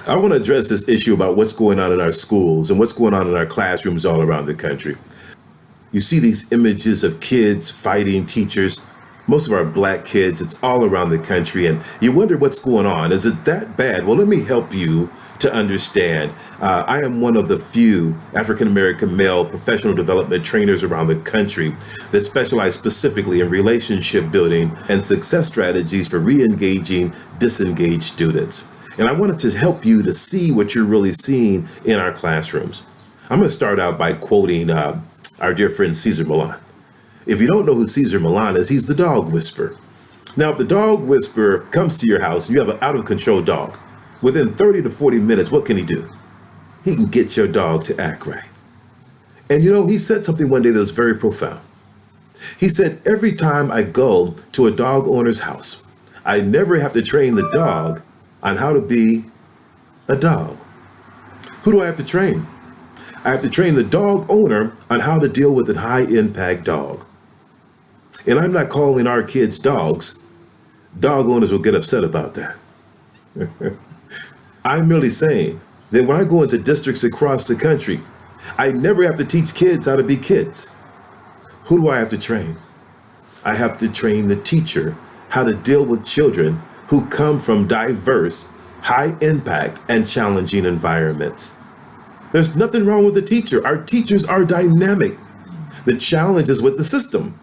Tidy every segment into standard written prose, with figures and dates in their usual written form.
I want to address this issue about what's going on in our schools and what's going on in our classrooms all around the country. You see these images of kids fighting teachers, most of our black kids, it's all around the country, and you wonder what's going on. Is it that bad? Well, let me help you to understand. I am one of the few African-American male professional development trainers around the country that specialize specifically in relationship building and success strategies for re-engaging disengaged students. And I wanted to help you to see what you're really seeing in our classrooms. I'm going to start out by quoting our dear friend Cesar Millan. If you don't know who Cesar Millan is, he's the dog whisperer. Now, if the dog whisperer comes to your house and you have an out-of-control dog, within 30 to 40 minutes, what can he do? He can get your dog to act right. And you know, he said something one day that was very profound. He said, every time I go to a dog owner's house, I never have to train the dog on how to be a dog. Who do I have to train? I have to train the dog owner on how to deal with a high-impact dog. And I'm not calling our kids dogs. Dog owners will get upset about that. I'm merely saying that when I go into districts across the country, I never have to teach kids how to be kids. Who do I have to train? I have to train the teacher how to deal with children who come from diverse, high-impact, and challenging environments. There's nothing wrong with the teacher. Our teachers are dynamic. The challenge is with the system.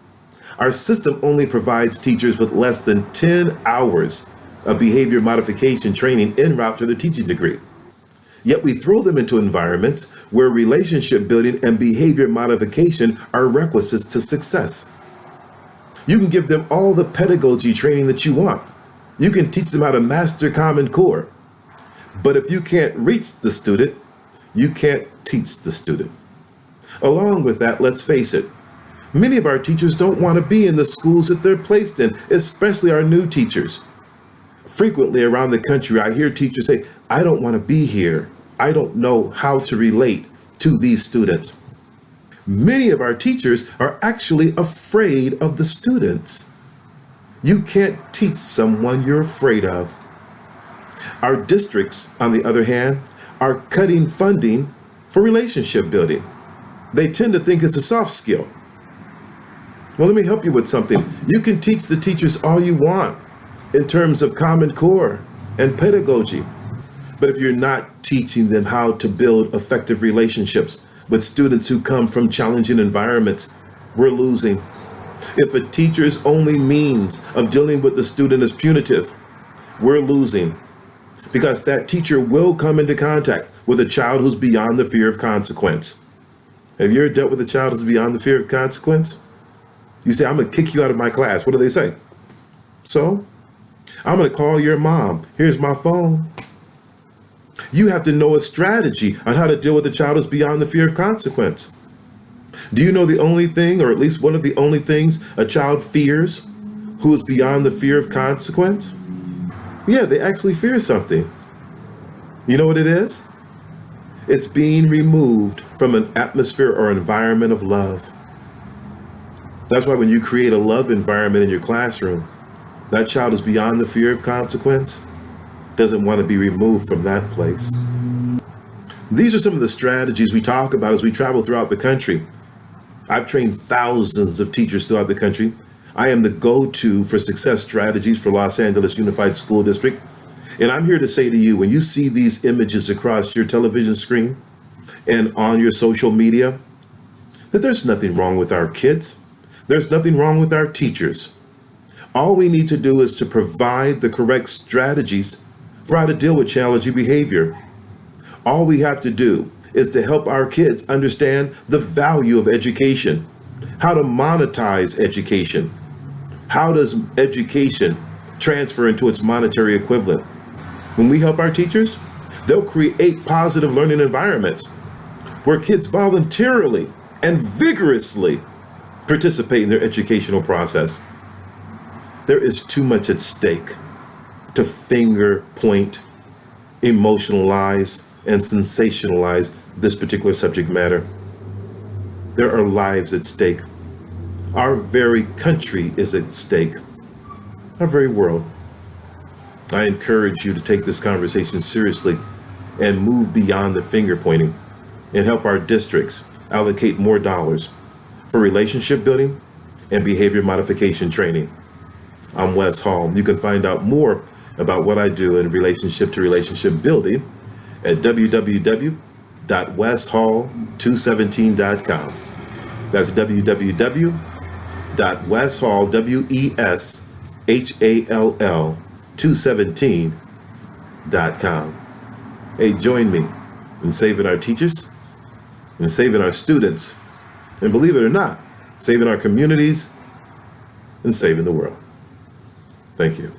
Our system only provides teachers with less than 10 hours of behavior modification training en route to their teaching degree. Yet we throw them into environments where relationship building and behavior modification are requisites to success. You can give them all the pedagogy training that you want. You can teach them how to master Common Core. But if you can't reach the student, you can't teach the student. Along with that, let's face it, many of our teachers don't want to be in the schools that they're placed in, especially our new teachers. Frequently around the country, I hear teachers say, I don't want to be here. I don't know how to relate to these students. Many of our teachers are actually afraid of the students. You can't teach someone you're afraid of. Our districts, on the other hand, are cutting funding for relationship building. They tend to think it's a soft skill. Well, let me help you with something. You can teach the teachers all you want in terms of Common Core and pedagogy. But if you're not teaching them how to build effective relationships with students who come from challenging environments, we're losing. If a teacher's only means of dealing with the student is punitive, we're losing. Because that teacher will come into contact with a child who's beyond the fear of consequence. Have you ever dealt with a child who's beyond the fear of consequence? You say, I'm going to kick you out of my class. What do they say? So, I'm going to call your mom. Here's my phone. You have to know a strategy on how to deal with a child who's beyond the fear of consequence. Do you know the only thing, or at least one of the only things a child fears who is beyond the fear of consequence? Yeah, they actually fear something. You know what it is? It's being removed from an atmosphere or environment of love. That's why when you create a love environment in your classroom, that child is beyond the fear of consequence, doesn't want to be removed from that place. These are some of the strategies we talk about as we travel throughout the country. I've trained thousands of teachers throughout the country. I am the go-to for success strategies for Los Angeles Unified School District. And I'm here to say to you, when you see these images across your television screen and on your social media, that there's nothing wrong with our kids. There's nothing wrong with our teachers. All we need to do is to provide the correct strategies for how to deal with challenging behavior. All we have to do is to help our kids understand the value of education, how to monetize education. How does education transfer into its monetary equivalent? When we help our teachers, they'll create positive learning environments where kids voluntarily and vigorously participate in their educational process. There is too much at stake to finger point, emotionalize, and sensationalize this particular subject matter. There are lives at stake. Our very country is at stake. Our very world. I encourage you to take this conversation seriously and move beyond the finger pointing and help our districts allocate more dollars for relationship building and behavior modification training. I'm Wes Hall. You can find out more about what I do in relationship to relationship building at www.weshall217.com. That's www.weshall217.com. Hey, join me in saving our teachers and saving our students, and believe it or not, saving our communities and saving the world. Thank you.